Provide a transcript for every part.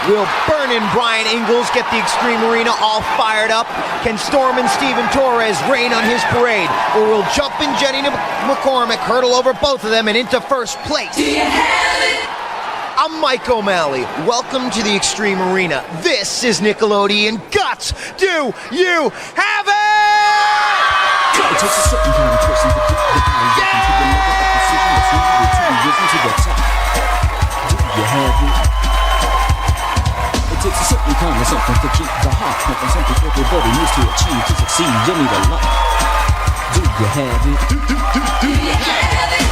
Will Burnin' Brian Ingles get the Extreme Arena all fired up? Can Stormin' Steven Torres rain on his parade? Or will Jumpin' Jenny McCormick hurdle over both of them and into first place? Do you have it? I'm Mike O'Malley. Welcome to the Extreme Arena. This is Nickelodeon Guts. Do you have it? It takes a certain kind of person to get the body up into the level of precision that's needed to be risen to the top. Do you have it? It takes a certain kind of something to keep the heart pumping, something everybody needs to achieve to succeed. You need a lot. Do you have it? Do you have it?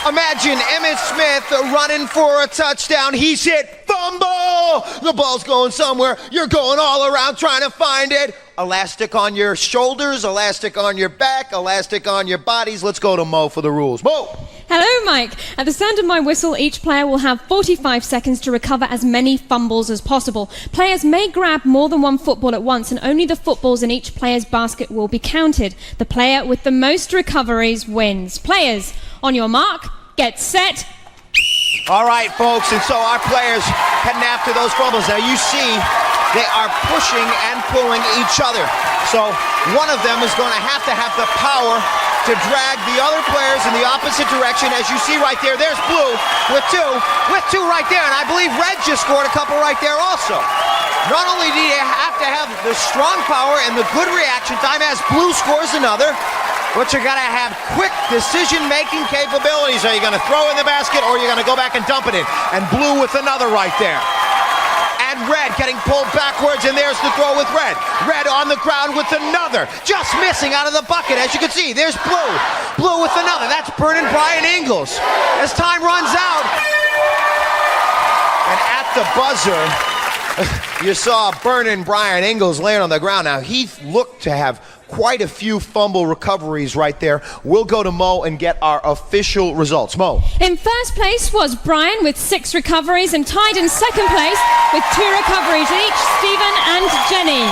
Imagine Emmitt Smith running for a touchdown. He's hit. Fumble! The ball's going somewhere. You're going all around trying to find it. Elastic on your shoulders, elastic on your back, elastic on your bodies. Let's go to Mo for the rules. Mo! Hello, Mike. At the sound of my whistle, each player will have 45 seconds to recover as many fumbles as possible. Players may grab more than one football at once, and only the footballs in each player's basket will be counted. The player with the most recoveries wins. Players, on your mark, get set. All right, folks, and so our players heading after those fumbles. Now you see they are pushing and pulling each other. So one of them is going to have the power to drag the other players in the opposite direction. As you see right there, there's Blue with two right there. And I believe Red just scored a couple right there also. Not only do you have to have the strong power and the good reaction time as Blue scores another, but you gotta have quick decision-making capabilities. Are you gonna throw in the basket or are you gonna go back and dump it in? And Blue with another right there. And Red getting pulled backwards, and there's the throw with Red. Red on the ground with another. Just missing out of the bucket, as you can see. There's Blue. Blue with another. That's Burnin' Brian Ingles. As time runs out. And at the buzzer, you saw Burnin' Brian Ingles laying on the ground. Now, he looked to have quite a few fumble recoveries right there. We'll go to Mo and get our official results. Mo. In first place was Brian with 6 recoveries, and tied in second place with 2 recoveries each, Stephen and Jenny.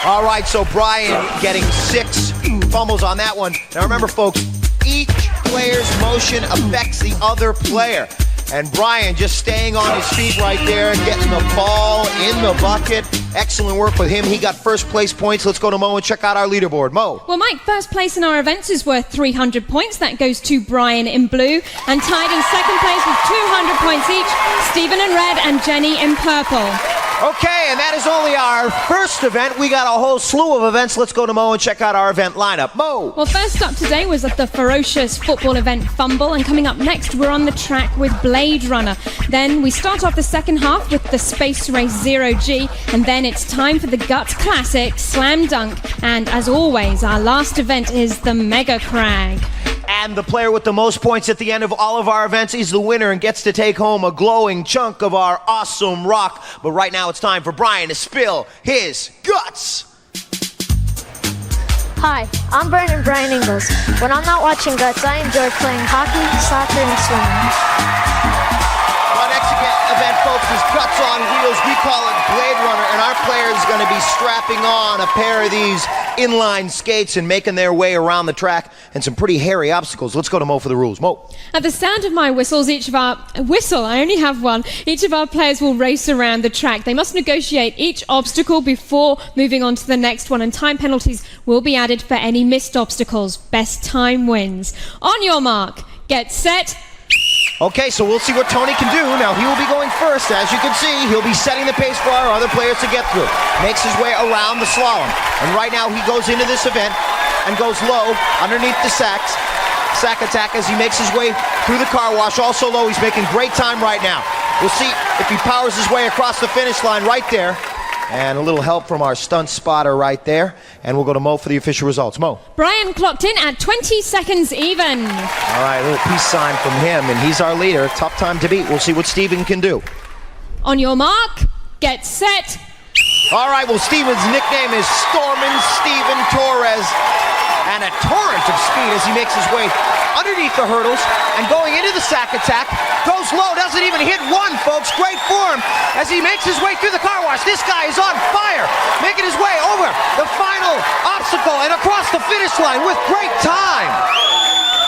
All right, so Brian getting 6 fumbles on that one. Now remember, folks, each player's motion affects the other player. And Brian just staying on his feet right there and getting the ball in the bucket. Excellent work with him. He got first place points. Let's go to Mo and check out our leaderboard. Mo. Well, Mike, first place in our events is worth 300 points. That goes to Brian in blue. And tied in second place with 200 points each, Stephen in red and Jenny in purple. Okay, and that is only our first event. We got a whole slew of events. Let's go to Mo and check out our event lineup. Mo! Well, first up today was the ferocious football event Fumble, and coming up next, we're on the track with Blade Runner. Then we start off the second half with the Space Race Zero G, and then it's time for the Guts Classic Slam Dunk. And as always, our last event is the Mega Crag. And the player with the most points at the end of all of our events is the winner and gets to take home a glowing chunk of our awesome rock. But right now it's time for Brian to spill his guts. Hi, I'm Burnin' Brian Ingles. When I'm not watching Guts, I enjoy playing hockey, soccer, and swimming. Our next event, folks, is Guts on Wheels. We call it Blade Runner, and our player is going to be strapping on a pair of these inline skates and making their way around the track and some pretty hairy obstacles. Let's go to Mo for the rules. Mo. At the sound of my whistles, I only have one, each of our players will race around the track. They must negotiate each obstacle before moving on to the next one, and time penalties will be added for any missed obstacles. Best time wins. On your mark, get set. Okay, so we'll see what Tony can do. Now, he will be going first. As you can see, he'll be setting the pace for our other players to get through. Makes his way around the slalom. And right now, he goes into this event and goes low underneath the sack attack as he makes his way through the car wash. Also low, he's making great time right now. We'll see if he powers his way across the finish line right there. And a little help from our stunt spotter right there. And we'll go to Mo for the official results. Mo. Brian clocked in at 20 seconds even. All right, a little peace sign from him, and he's our leader. Tough time to beat. We'll see what Steven can do. On your mark, get set. All right, well, Steven's nickname is Stormin' Steven Torres. And a torrent of speed as he makes his way underneath the hurdles and going into the sack attack. Goes low, doesn't even hit one, folks. Great form as he makes his way through the car wash. This guy is on fire, making his way over the final obstacle and across the finish line with great time.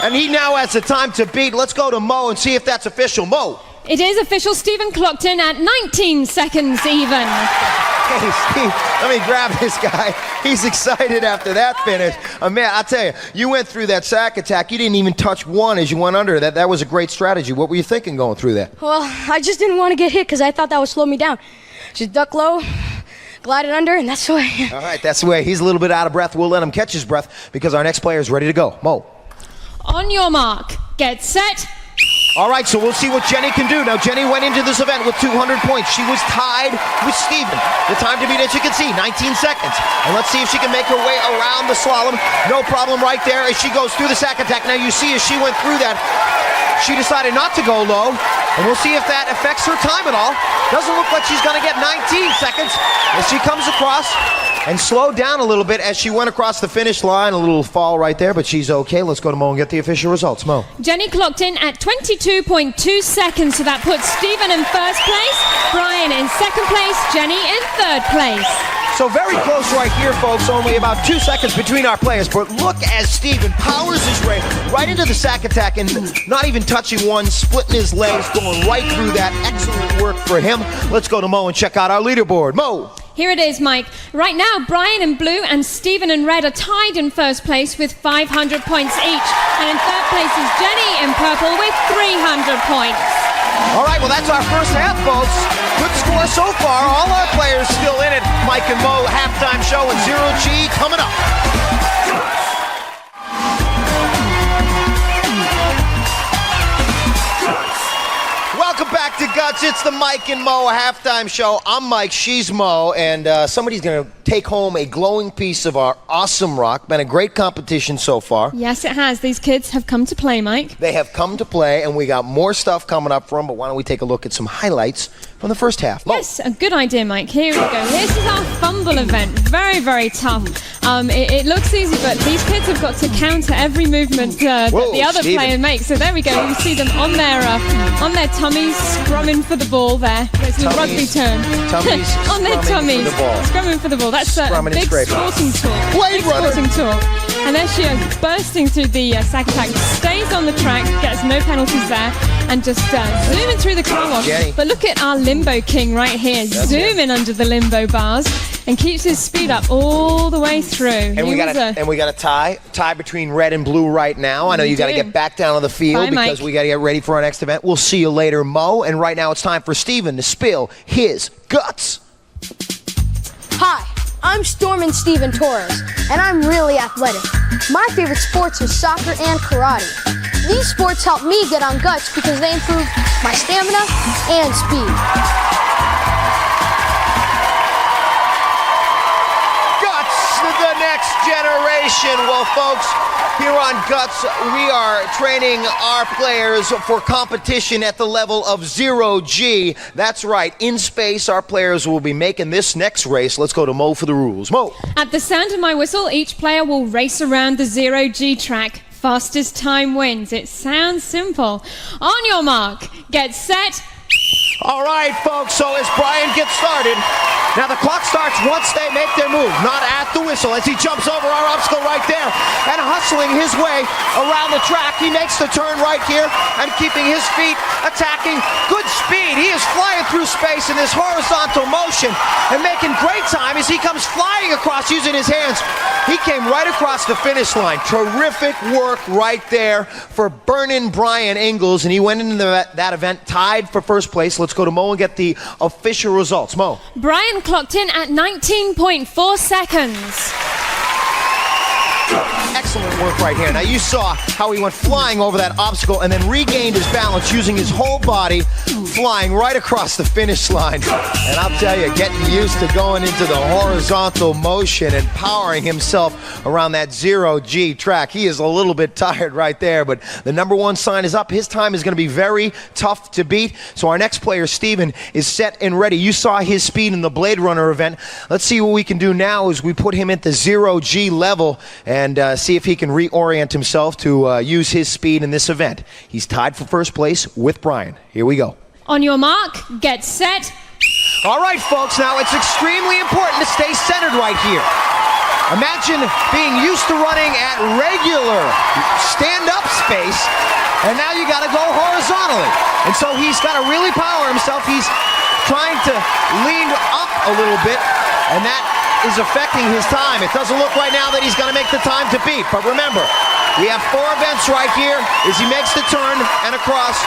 And he now has the time to beat. Let's go to Mo and see if that's official. Mo. It is official. Stephen clocked in at 19 seconds even. Hey, Steve, let me grab this guy. He's excited after that finish. Man, I'll tell you, you went through that sack attack. You didn't even touch one as you went under. That was a great strategy. What were you thinking going through that? Well, I just didn't want to get hit because I thought that would slow me down. Just duck low, glide it under, and that's the way. All right, that's the way. He's a little bit out of breath. We'll let him catch his breath because our next player is ready to go. Mo. On your mark, get set. All right, so we'll see what Jenny can do. Now, Jenny went into this event with 200 points. She was tied with Steven. The time to beat, as you can see, 19 seconds. And let's see if she can make her way around the slalom. No problem right there as she goes through the sack attack. Now, you see as she went through that, she decided not to go low. And we'll see if that affects her time at all. Doesn't look like she's going to get 19 seconds as she comes across and slowed down a little bit as she went across the finish line. A little fall right there, but she's okay. Let's go to Mo and get the official results. Mo. Jenny clocked in at 22.2 seconds, so that puts Stephen in first place, Brian in second place, Jenny in third place. So very close right here, folks. Only about 2 seconds between our players. But look as Steven powers his way right into the sack attack and not even touching one, splitting his legs, going right through that. Excellent work for him. Let's go to Mo and check out our leaderboard. Mo. Here it is, Mike. Right now, Brian in blue and Stephen in red are tied in first place with 500 points each. And in third place is Jenny in purple with 300 points. All right, well, that's our first half, folks. Good score so far. All our players still in it. Mike and Mo, halftime show and Zero G coming up. Welcome back to Guts. It's the Mike and Mo halftime show. I'm Mike, she's Mo, and somebody's going to take home a glowing piece of our awesome rock. Been a great competition so far. Yes, it has. These kids have come to play, Mike. They have come to play, and we got more stuff coming up for them, but why don't we take a look at some highlights from the first half. Mo. Yes, a good idea, Mike. Here we go. This is our fumble event. Very, very tough. It looks easy, but these kids have got to counter every movement that the other player makes. So there we go. You see them on their tummies, scrumming for the ball there. There's a rugby term. Tummies on their tummies, scrumming for the ball. Scrumming for the ball. That's a big sporting talk. Blade runner. Sporting talk. And there she is, bursting through the sack attack. Stays on the track, gets no penalties there, and just zooming through the car wash. Jenny. But look at our limbo king right here, zooming under the limbo bars, and keeps his speed up all the way through. And we got a tie between red and blue right now. I know you got to get back down to the field because we got to get ready for our next event. We'll see you later, Mo. And right now it's time for Steven to spill his guts. Hi, I'm Stormin Steven Torres, and I'm really athletic. My favorite sports are soccer and karate. These sports help me get on guts because they improve my stamina and speed. The next generation. Well, folks, here on Guts, we are training our players for competition at the level of Zero G. That's right. In space, our players will be making this next race. Let's go to Mo for the rules. Mo. At the sound of my whistle, each player will race around the Zero G track. Fastest time wins. It sounds simple. On your mark, get set. All right, folks, so as Brian gets started, now the clock starts once they make their move, not at the whistle, as he jumps over our obstacle right there and hustling his way around the track. He makes the turn right here and keeping his feet attacking. Good speed. He is flying through space in this horizontal motion and making great time as he comes flying across using his hands. He came right across the finish line. Terrific work right there for Burnin' Brian Ingalls, and he went into that event tied for first place. Let's go to Mo and get the official results. Mo. Brian clocked in at 19.4 seconds. Excellent work right here. Now you saw how he went flying over that obstacle and then regained his balance using his whole body, flying right across the finish line. And I'll tell you, getting used to going into the horizontal motion and powering himself around that Zero G track. He is a little bit tired right there, but the number one sign is up. His time is going to be very tough to beat. So our next player, Steven, is set and ready. You saw his speed in the Blade Runner event. Let's see what we can do now as we put him at the Zero G level and see if he can reorient himself to use his speed in this event. He's tied for first place with Brian. Here we go. On your mark, get set. All right, folks, now it's extremely important to stay centered right here. Imagine being used to running at regular stand-up space, and now you got to go horizontally. And so he's got to really power himself. He's trying to lean up a little bit, and that is affecting his time. It doesn't look right now that he's going to make the time to beat. But remember, we have 4 events right here as he makes the turn and across.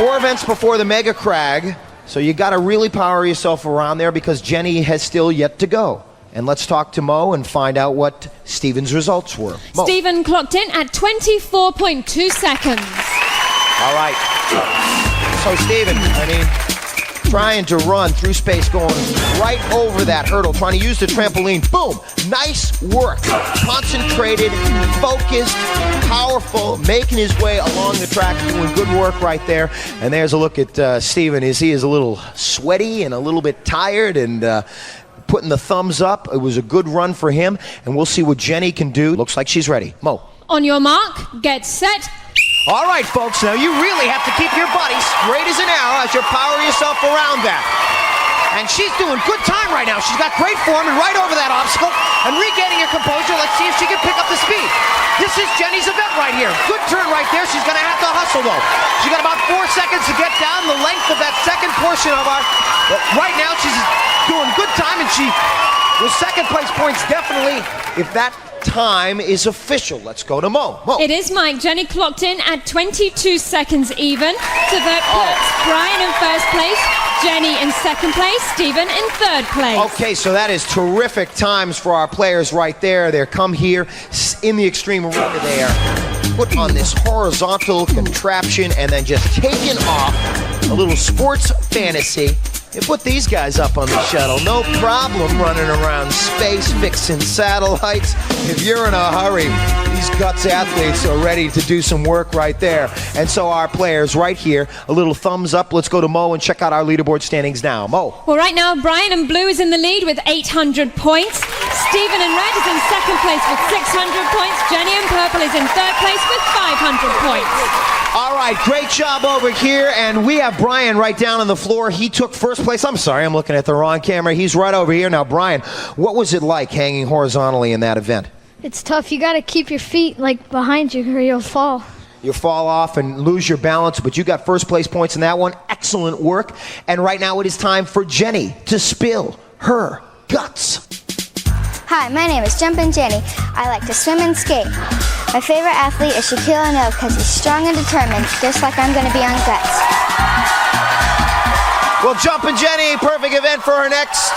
4 events before the Mega Crag. So you got to really power yourself around there because Jenny has still yet to go. And let's talk to Mo and find out what Steven's results were. Mo. Steven clocked in at 24.2 seconds. All right. So Steven, trying to run through space, going right over that hurdle, trying to use the trampoline. Boom! Nice work. Concentrated, focused, powerful, making his way along the track, doing good work right there. And there's a look at Steven. He is a little sweaty and a little bit tired and putting the thumbs up. It was a good run for him, and we'll see what Jenny can do. Looks like she's ready. Mo. On your mark, get set. All right, folks, now you really have to keep your body straight as an arrow as you power yourself around that. And she's doing good time right now. She's got great form and right over that obstacle and regaining her composure. Let's see if she can pick up the speed. This is Jenny's event right here. Good turn right there. She's going to have to hustle, though. She's got about 4 seconds to get down the length of that second portion of our... But right now, she's doing good time, and she... With second place points, definitely, if that time is official. Let's go to Mo. Mo. It is Mike. Jenny clocked in at 22 seconds even. So that puts Brian in first place, Jenny in second place, Steven in third place. Okay, so that is terrific times for our players right there. They come here in the extreme arena. They are put on this horizontal contraption and then just taken off. A little sports fantasy. You put these guys up on the shuttle, no problem running around space, fixing satellites. If you're in a hurry, these guts athletes are ready to do some work right there. And so our players right here, a little thumbs up. Let's go to Mo and check out our leaderboard standings now. Mo. Well, right now, Brian in blue is in the lead with 800 points. Steven in red is in second place with 600 points. Jenny in purple is in third place with 500 points. All right, great job over here. And we have Brian right down on the floor. He took first place. I'm sorry, I'm looking at the wrong camera. He's right over here. Now, Brian, what was it like hanging horizontally in that event? It's tough. You got to keep your feet behind you or you'll fall. You'll fall off and lose your balance, but you got first place points in that one. Excellent work. And right now it is time for Jenny to spill her guts. Hi, my name is Jumpin' Jenny. I like to swim and skate. My favorite athlete is Shaquille O'Neal because he's strong and determined, just like I'm going to be on Guts. Well, Jumpin' Jenny, perfect event for her next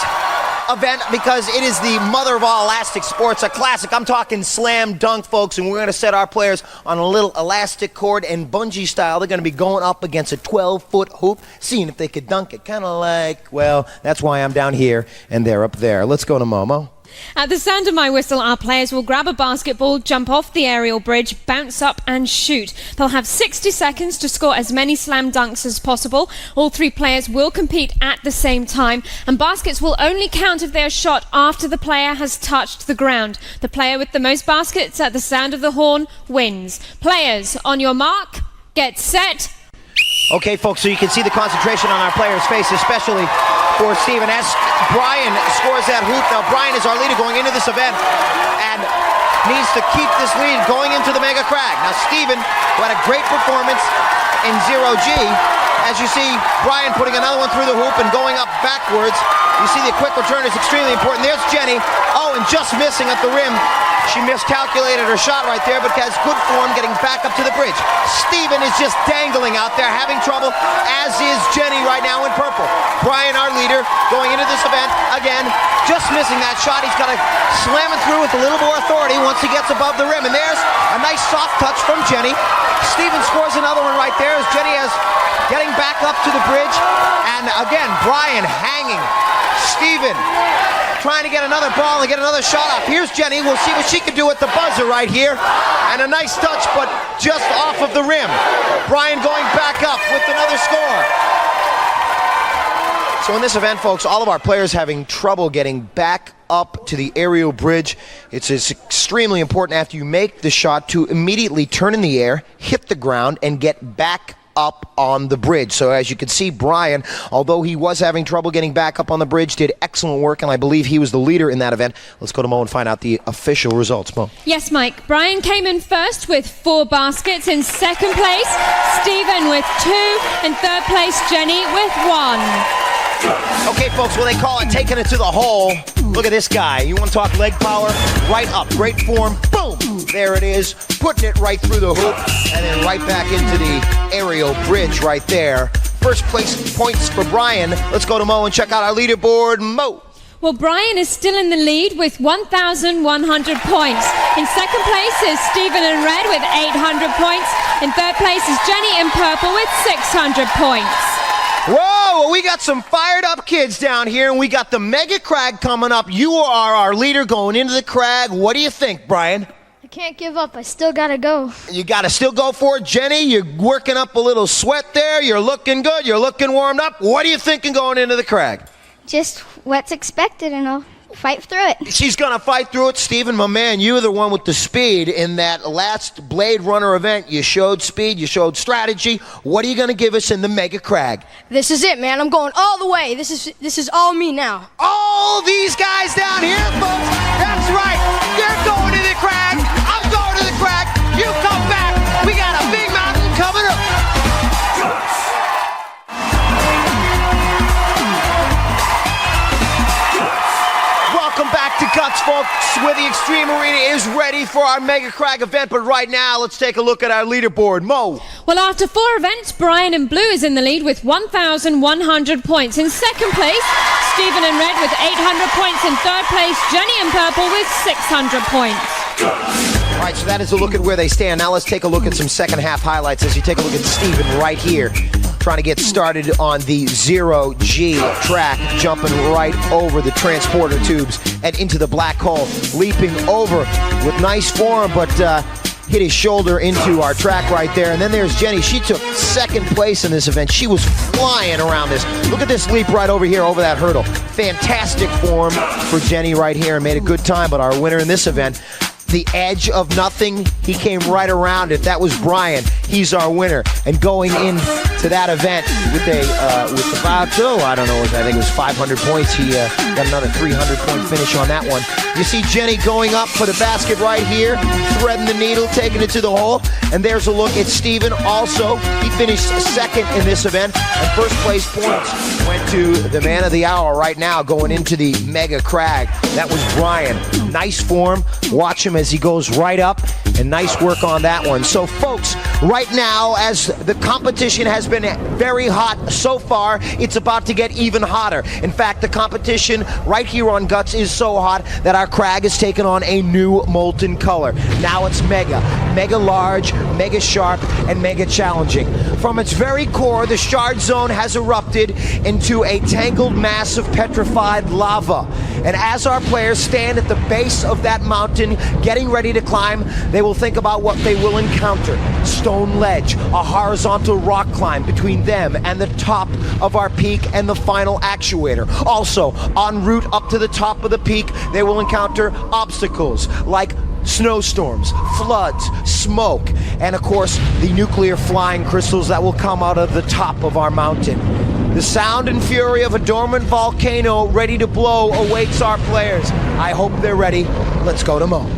event because it is the mother of all elastic sports, a classic. I'm talking slam dunk, folks, and we're going to set our players on a little elastic cord and bungee style. They're going to be going up against a 12-foot hoop, seeing if they could dunk it. Kind of like, well, that's why I'm down here and they're up there. Let's go to Momo. At the sound of my whistle, our players will grab a basketball, jump off the aerial bridge, bounce up and shoot. They'll have 60 seconds to score as many slam dunks as possible. All 3 players will compete at the same time, and baskets will only count if they are shot after the player has touched the ground. The player with the most baskets at the sound of the horn wins. Players, on your mark, get set. Okay, folks, so you can see the concentration on our players' face, especially for Steven as Brian scores that hoop. Now, Brian is our leader going into this event and needs to keep this lead going into the Mega Crag. Now, Steven, who had a great performance in 0G, as you see Brian putting another one through the hoop and going up backwards. You see the quick return is extremely important. There's Jenny. Oh, and just missing at the rim. She miscalculated her shot right there, but has good form getting back up to the bridge. Steven is just dangling out there, having trouble, as is Jenny right now in purple. Brian, our leader, going into this event, again, just missing that shot. He's got to slam it through with a little more authority once he gets above the rim. And there's a nice soft touch from Jenny. Steven scores another one right there as Jenny is getting back up to the bridge. And again, Brian hanging. Steven trying to get another ball and get another shot up. Here's Jenny. We'll see what she can do at the buzzer right here. And a nice touch, but just off of the rim. Brian going back up with another score. So in this event, folks, all of our players having trouble getting back up to the aerial bridge. It's extremely important after you make the shot to immediately turn in the air, hit the ground, and get back up on the bridge. So as you can see, Brian, although he was having trouble getting back up on the bridge, did excellent work, and I believe he was the leader in that event. Let's go to Mo and find out the official results. Mo. Yes, Mike. Brian came in first with 4 baskets. In second place, Stephen with 2. In third place, Jenny with 1. Okay, folks, well, they call it taking it to the hole. Look at this guy. You want to talk leg power? Right up. Great form. Boom! There it is. Putting it right through the hoop and then right back into the aerial bridge right there. First place points for Brian. Let's go to Mo and check out our leaderboard. Mo. Well, Brian is still in the lead with 1,100 points. In second place is Stephen in red with 800 points. In third place is Jenny in purple with 600 points. Whoa, we got some fired up kids down here, and we got the Mega Crag coming up. You are our leader going into the Crag. What do you think, Brian? I can't give up. I still gotta go. You got to still go for it, Jenny. You're working up a little sweat there. You're looking good. You're looking warmed up. What are you thinking going into the Crag? Just what's expected, and I'll fight through it. She's going to fight through it. Steven, my man, you were the one with the speed in that last Blade Runner event. You showed speed. You showed strategy. What are you going to give us in the Mega Crag? This is it, man. I'm going all the way. This is all me now. All these guys down here, folks. That's right. You're going to the Crag. I'm going to the Crag. You come back. We got a big mountain coming up. Welcome back to Guts, folks, where the Extreme Arena is ready for our Mega Crag event. But right now, let's take a look at our leaderboard. Mo. Well, after 4 events, Brian in blue is in the lead with 1,100 points. In second place, Stephen in red with 800 points. In third place, Jenny in purple with 600 points. All right, so that is a look at where they stand. Now let's take a look at some second half highlights as you take a look at Stephen right here, trying to get started on the 0G track, jumping right over the transporter tubes and into the black hole, leaping over with nice form, but hit his shoulder into our track right there. And then there's Jenny. She took second place in this event. She was flying around this. Look at this leap right over here, over that hurdle. Fantastic form for Jenny right here, and made a good time. But our winner in this event, the edge of nothing, he came right around it. That was Brian. He's our winner. And going into that event with about, I don't know, I think it was 500 points. He got another 300-point finish on that one. You see Jenny going up for the basket right here, threading the needle, taking it to the hole. And there's a look at Stephen. Also, he finished second in this event. And first place points went to the man of the hour right now going into the Mega Crag. That was Brian. Nice form. Watch him as he goes right up, and nice work on that one. So folks, right now, as the competition has been very hot so far, it's about to get even hotter. In fact, the competition right here on Guts is so hot that our Crag has taken on a new molten color. Now it's mega large, mega sharp, and mega challenging. From its very core, the Shard Zone has erupted into a tangled mass of petrified lava. And as our players stand at the base of that mountain, getting ready to climb, they will think about what they will encounter. Stone ledge, a horizontal rock climb between them and the top of our peak and the final actuator. Also, en route up to the top of the peak, they will encounter obstacles like snowstorms, floods, smoke, and of course, the nuclear flying crystals that will come out of the top of our mountain. The sound and fury of a dormant volcano ready to blow awaits our players. I hope they're ready. Let's go to Mo.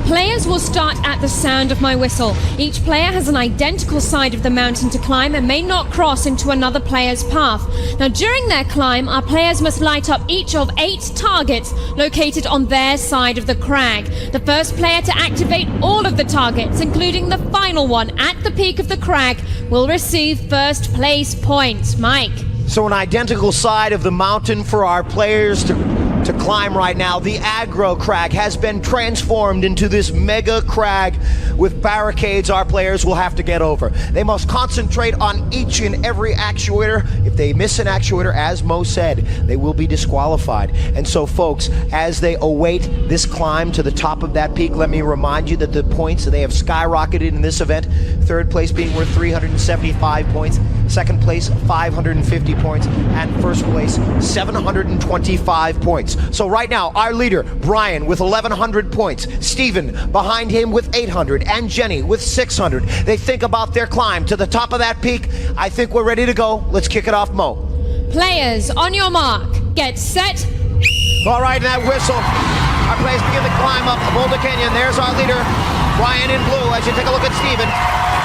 Players will start at the sound of my whistle. Each player has an identical side of the mountain to climb and may not cross into another player's path. Now, during their climb, our players must light up each of 8 targets located on their side of the crag. The first player to activate all of the targets, including the final one at the peak of the crag, will receive first place points. Mike. So an identical side of the mountain for our players to climb right now. The aggro crag has been transformed into this mega crag with barricades our players will have to get over. They must concentrate on each and every actuator. If they miss an actuator, as Mo said, they will be disqualified. And so folks, as they await this climb to the top of that peak, let me remind you that the points, they have skyrocketed in this event. Third place being worth 375 points. Second place, 550 points. And first place, 725 points. So right now, our leader, Brian, with 1,100 points. Steven behind him with 800. And Jenny with 600. They think about their climb to the top of that peak. I think we're ready to go. Let's kick it off, Mo. Players, on your mark, get set. All right, and that whistle. Our players begin to climb up Boulder Canyon. There's our leader, Brian in blue. As you take a look at Steven,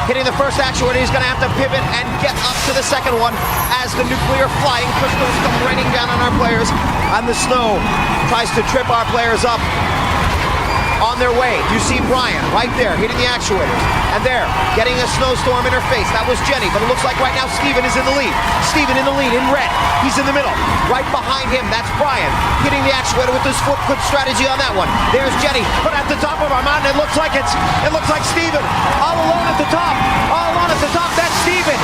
hitting the first actuator, he's going to have to pivot and get up to the second one as the nuclear flying crystals come raining down on our players. And the snow tries to trip our players up on their way. You see Brian right there hitting the actuators. And there, getting a snowstorm in her face. That was Jenny, but it looks like right now Steven is in the lead. Steven in the lead in red. He's in the middle. Right behind him, that's Brian hitting the actuator with his foot. Good strategy on that one. There's Jenny, but at the top of our mountain, it looks like Steven all alone at the top. All alone at the top, that's Steven.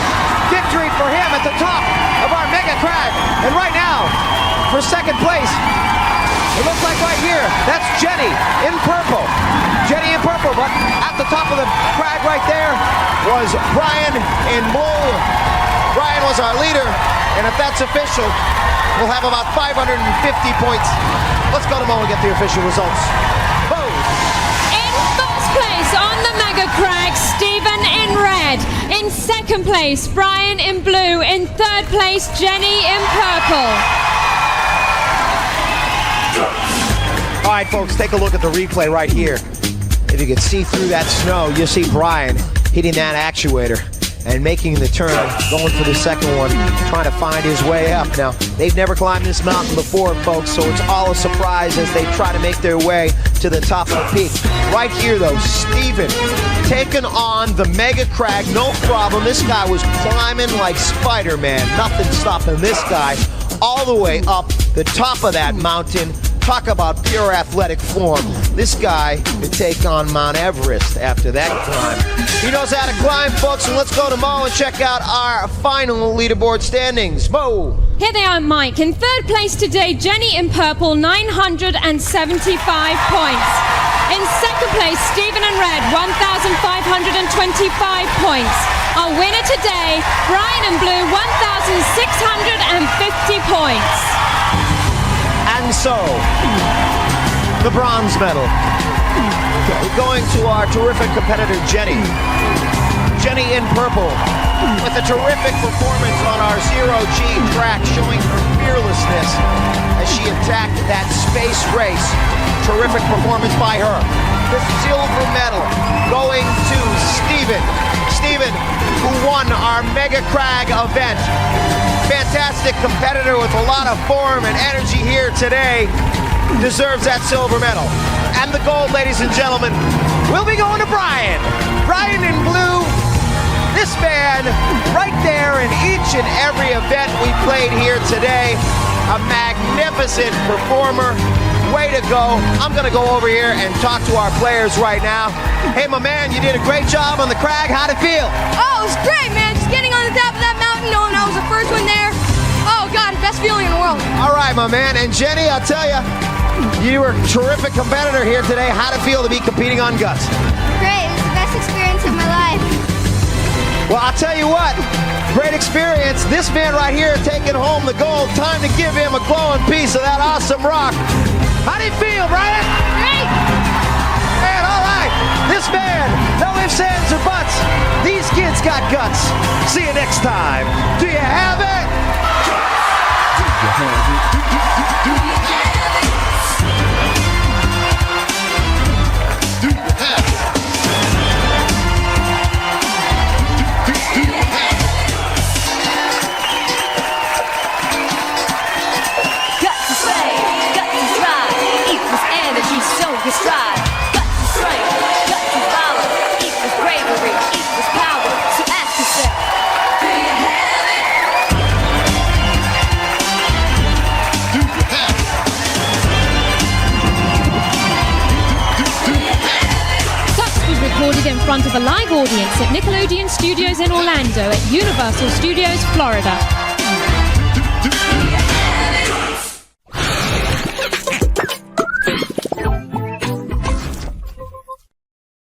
Victory for him at the top of our mega crag. And right now, for second place, it looks like right here, that's Jenny in purple. Jenny in purple, but at the top of the crag right there was Brian in blue. Brian was our leader, and if that's official, we'll have about 550 points. Let's go to Mo and get the official results. Boom. In first place on the Mega Crag, Steven in red. In second place, Brian in blue. In third place, Jenny in purple. All right, folks, take a look at the replay right here. If you can see through that snow, you'll see Brian hitting that actuator and making the turn, going for the second one, trying to find his way up. Now, they've never climbed this mountain before, folks, so it's all a surprise as they try to make their way to the top of the peak. Right here, though, Steven taking on the Mega Crag, no problem. This guy was climbing like Spider-Man. Nothing stopping this guy all the way up the top of that mountain. Talk about pure athletic form. This guy could take on Mount Everest after that climb. He knows how to climb, folks, and let's go to Mo and check out our final leaderboard standings. Mo. Here they are, Mike. In third place today, Jenny in purple, 975 points. In second place, Steven in red, 1,525 points. Our winner today, Brian in blue, 1,650 points. And so, the bronze medal going to our terrific competitor, Jenny. Jenny in purple with a terrific performance on our zero-G track, showing her fearlessness as she attacked that space race. Terrific performance by her. The silver medal going to Steven. Steven, who won our Mega Crag event. Fantastic competitor with a lot of form and energy here today. Deserves that silver medal. And the gold, ladies and gentlemen, will be going to Brian. Brian in blue. This man right there in each and every event we played here today. A magnificent performer. Way to go. I'm going to go over here and talk to our players right now. Hey, my man, you did a great job on the crag. How'd it feel? Oh, it was great, man. Just getting on the top of that mountain, knowing I was the first one there. Oh, God, best feeling in the world. All right, my man. And Jenny, I'll tell you, you were a terrific competitor here today. How'd it feel to be competing on Guts? Great, it was the best experience of my life. Well, I'll tell you what, great experience. This man right here taking home the gold. Time to give him a glowing piece of that awesome rock. How do you feel, Brian? Great. Man, all right. This man, no ifs, ands, or buts. These kids got guts. See you next time. Do you have it? Do you have it? Do you have it? Do you have it? Do you have it? Guts to slay, guts to strive, equals energy, so you strive. Guts to strength, guts to valor, equals bravery, equals power. So ask yourself, do you have it? Do you have it? Do you have it? Guts was recorded in front of a live audience at Nickelodeon Studios in Orlando at Universal Studios, Florida.